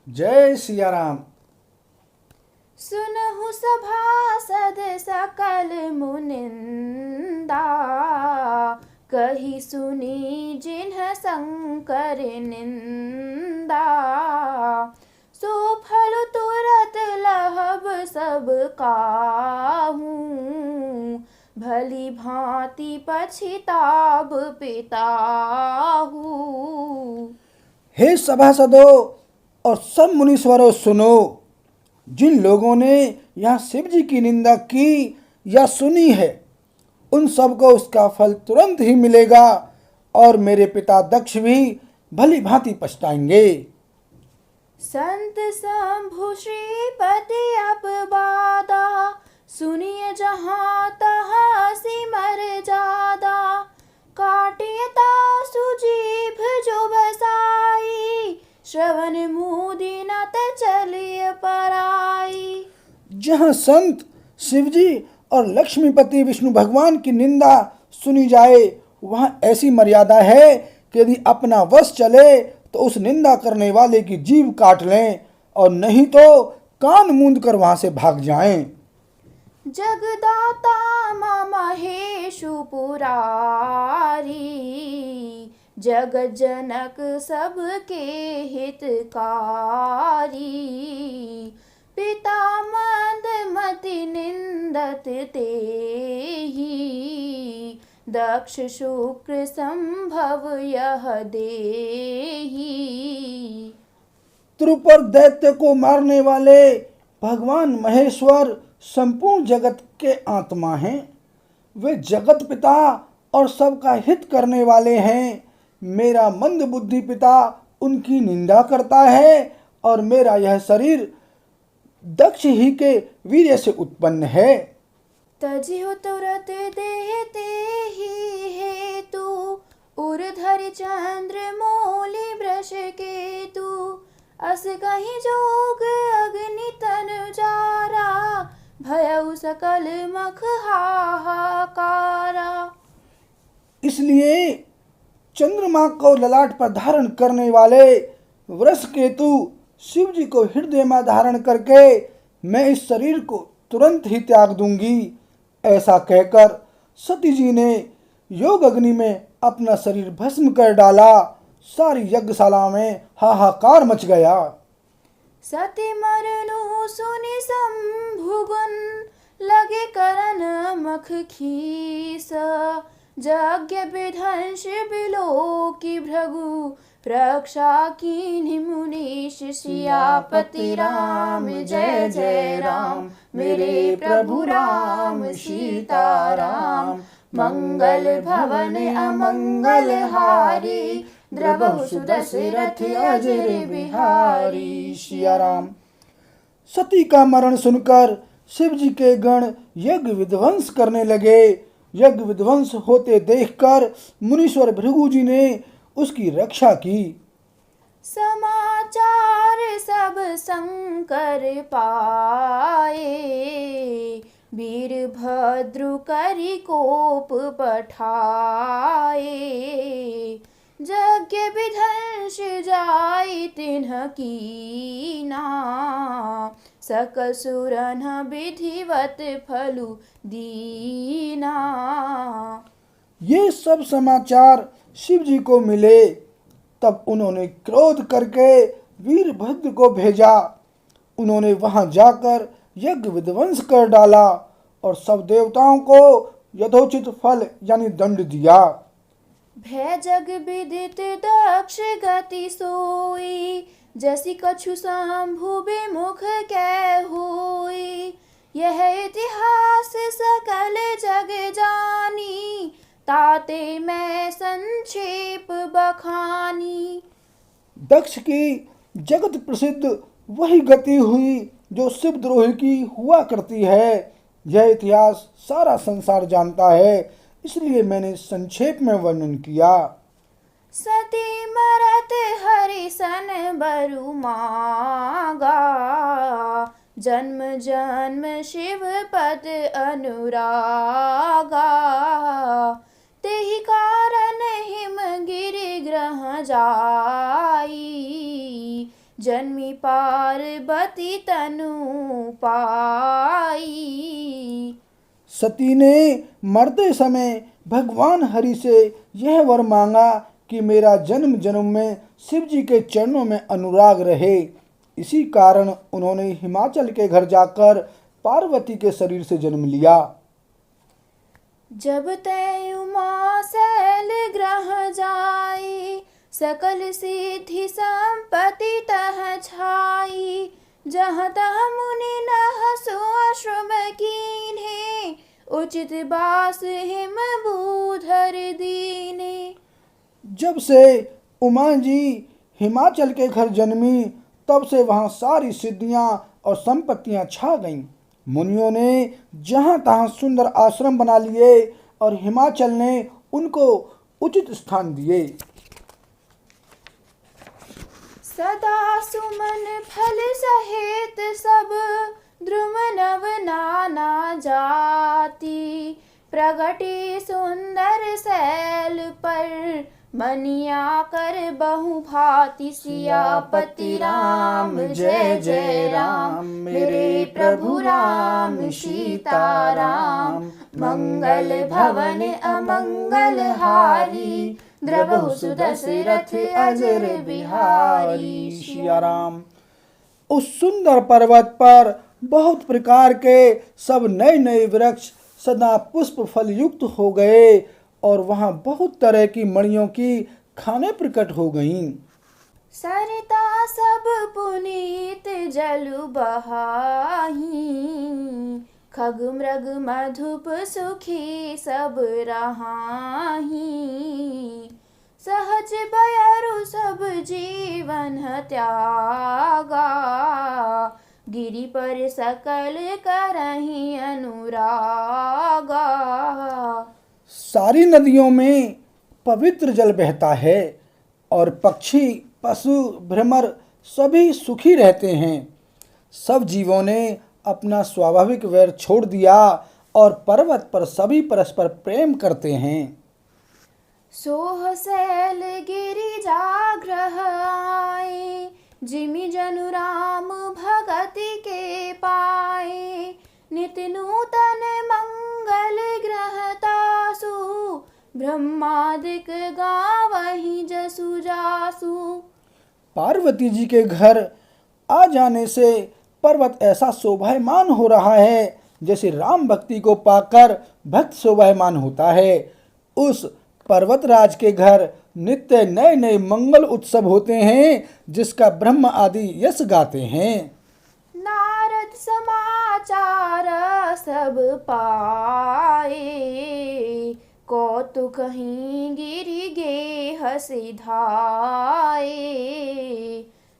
जय सिया राम। सुनहु सभासद सकल मुनिंदा, कही सुनी जिन्ह शंकर निंदा। सो फल तुरत लहब सब काहू, भली भांति पछिताब पिताहू। हे सभासदों और सब मुनीश्वरों सुनो, जिन लोगों ने यहाँ शिव जी की निंदा की या सुनी है उन सबको उसका फल तुरंत ही मिलेगा और मेरे पिता दक्ष भी भली भांति पछताएंगे। संत शंभु श्रीपति अपवादा, सुनिए जहाँ तहाँ सिमर जादा। काटिय तासु जीभ जो बसाई, श्रवण मुदि नत चलिय पराई। जहाँ संत शिवजी और लक्ष्मीपति विष्णु भगवान की निंदा सुनी जाए वहाँ ऐसी मर्यादा है कि यदि अपना वश चले तो उस निंदा करने वाले की जीभ काट लें और नहीं तो कान मूंद कर वहाँ से भाग जाएं। जगदाता महेशु पुरारी, जगत जनक सबके हितकारी। पिता मंदमति निंदत तेहि, दक्ष शुक्र संभव यह देहि। त्रिपुर दैत्य को मारने वाले भगवान महेश्वर संपूर्ण जगत के आत्मा हैं। वे जगत पिता और सबका हित करने वाले हैं। मेरा मंद बुद्धि पिता उनकी निंदा करता है और मेरा यह शरीर दक्ष ही के वीर्य से उत्पन्न है। तजिहु तुरत देहते ही हेतु, उर्धरि चंद्र मौलि वृष केतु। अस कहीं जोग अग्नि तनु जारा, भयउ सकल मख हाहाकारा। इसलिए चंद्रमा को ललाट पर धारण करने वाले वृष केतु शिव जी को हृदय में धारण करके मैं इस शरीर को तुरंत ही त्याग दूंगी। ऐसा कहकर सती जी ने योग अग्नि में अपना शरीर भस्म कर डाला। सारी यज्ञशाला में हाहाकार मच गया। सती मरनु सुनि शंभुगुन, लगे करन मख खीस। यज्ञ विध्वंस बिलोकी भृगु, रक्षा कीन्हि मुनीश। सियापति राम जय जय राम, मेरे प्रभु राम सीताराम। मंगल भवन अमंगल हारी, द्रवहु सुदशरथ अजर बिहारी। सिया राम। सती का मरण सुनकर शिव जी के गण यज्ञ विध्वंस करने लगे। यज्ञ विध्वंस होते देखकर मुनीश्वर भृगु जी ने उसकी रक्षा की। समाचार सब शंकर पाए, वीरभद्र करि कोप पठाए। यज्ञ विध्वंस जाय तिन्ह कीना, सकल सुरन विधिवत फलु दीना। ये सब समाचार शिव जी को मिले। तब उन्होंने क्रोध करके वीरभद्र को भेजा। उन्होंने वहां जाकर यज्ञ विध्वंस कर डाला और सब देवताओं को यथोचित फल यानी दंड दिया। भय जग विदित दक्ष गति सोई, जसी कछु शंभु विमुख कै होई। यह इतिहास सकल जग जानी, ताते मैं संक्षेप बखानी। दक्ष की जगत प्रसिद्ध वही गति हुई जो शिवद्रोही की हुआ करती है। यह इतिहास सारा संसार जानता है, इसलिए मैंने संक्षेप में वर्णन किया। सती मरत हरिसन बरु मागा, जन्म जन्म शिव पद अनुरागा। तेहि कारण हिम गिरि ग्रह जाई, जन्मी पार्वती तनु पाई। सती ने मरते समय भगवान हरि से यह वर मांगा कि मेरा जन्म जन्म में शिव जी के चरणों में अनुराग रहे। इसी कारण उन्होंने हिमाचल के घर जाकर पार्वती के शरीर से जन्म लिया। जब तय उमा शैल ग्रह जाई, सकल सिद्धि संपत्ति तह छाई। जहाँ तह मुनि नहसु आश्रम कीन्हे, उचित बास हिम बूधर दीने। जब से उमा जी हिमाचल के घर जन्मी तब से वहाँ सारी सिद्धियाँ और संपत्तियाँ छा गईं। मुनियों ने जहाँ तहाँ सुंदर आश्रम बना लिए और हिमाचल ने उनको उचित स्थान दिए। सदा सुमन फल सहित सब द्रुम नव नाना जाति। प्रगटी सुंदर शैल पर मनिया कर बहु भांति। सियापति राम जय जय राम, मेरे प्रभु राम सीता राम। मंगल भवन अमंगल हारी, द्रबहु सुदशरथ अजर बिहारी। सिया राम। उस सुंदर पर्वत पर बहुत प्रकार के सब नए नए वृक्ष सदा पुष्प फल युक्त हो गए और वहाँ बहुत तरह की मणियों की खाने प्रकट हो गईं। सरिता सब पुनीत जलु बहाही, खग मृग मधुप सुखी सब रहाही। सहज बयरु सब जीवन त्यागा, गिरि पर सकल करहि अनुरागा। सारी नदियों में पवित्र जल बहता है और पक्षी पशु भ्रमर सभी सुखी रहते हैं। सब जीवों ने अपना स्वाभाविक वैर छोड़ दिया और पर्वत पर सभी परस्पर प्रेम करते हैं। सोह शैल गिरि जाग्रह आए, जिमि जनु राम भगति के पाए। नित नूतन मंगल ग्रह तासु, ब्रह्मादिक गावहि जसु जासु। पार्वती जी के घर आ जाने से पर्वत ऐसा शोभायमान हो रहा है जैसे राम भक्ति को पाकर भक्त शोभायमान होता है। उस पर्वतराज के घर नित्य नए नए मंगल उत्सव होते हैं जिसका ब्रह्म आदि यश गाते हैं। नारद समाचार सब पाए, कौतुक ही गिरि गेह सिधाए।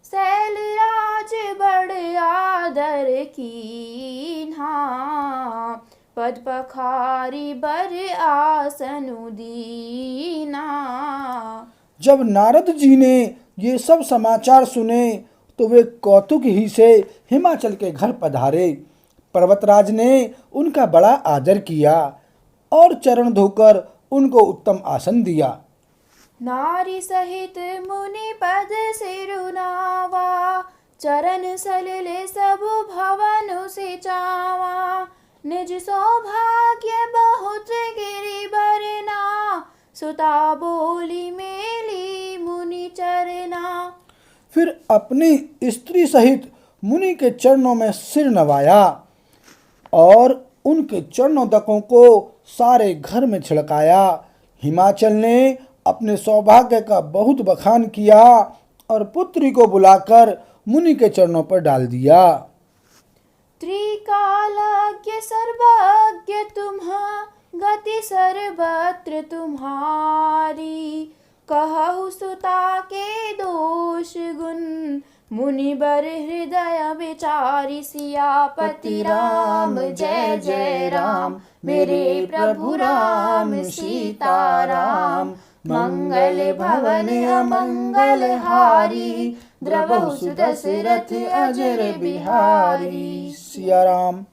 शैलराज बड़ आदर कीन्हा, पद पखारी बर आसनु दीना। जब नारद जी ने ये सब समाचार सुने तो वे कौतुक ही से हिमाचल के घर पधारे। पर्वतराज ने उनका बड़ा आदर किया और चरण धोकर उनको उत्तम आसन दिया। नारी सहित मुनि पद सिरुनावा, चरण सलिले सब भवन सिचावा। निज सौभाग्य बहुत गिरि बरना, सुता बोली मेली मुनि चरना। फिर अपनी स्त्री सहित मुनि के चरणों में सिर नवाया और उनके चरणोदकों को सारे घर में छिड़काया। हिमाचल ने अपने सौभाग्य का बहुत बखान किया और पुत्री को बुलाकर मुनि के चरणों पर डाल दिया। त्रिकालज्ञ सर्वज्ञ तुम्हा, गति सर्वत्र तुम्हारी। कहु सुता के दोष गुण, मुनि बर हृदय विचारी। सियापति राम जय जय राम, मेरे प्रभु राम सीता राम। मंगल भवन अमंगल हारी, द्रबहु सुदशरथ अजर बिहारी। सिया राम।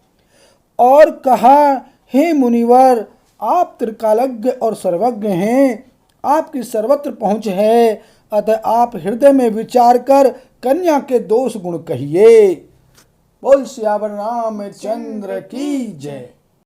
और कहा, हे मुनिवर, आप त्रिकालज्ञ और सर्वज्ञ हैं, आपकी सर्वत्र पहुँच है, अतः आप हृदय में विचार कर कन्या के दोष गुण कहिए। बोल सियावर रामचंद्र की जय।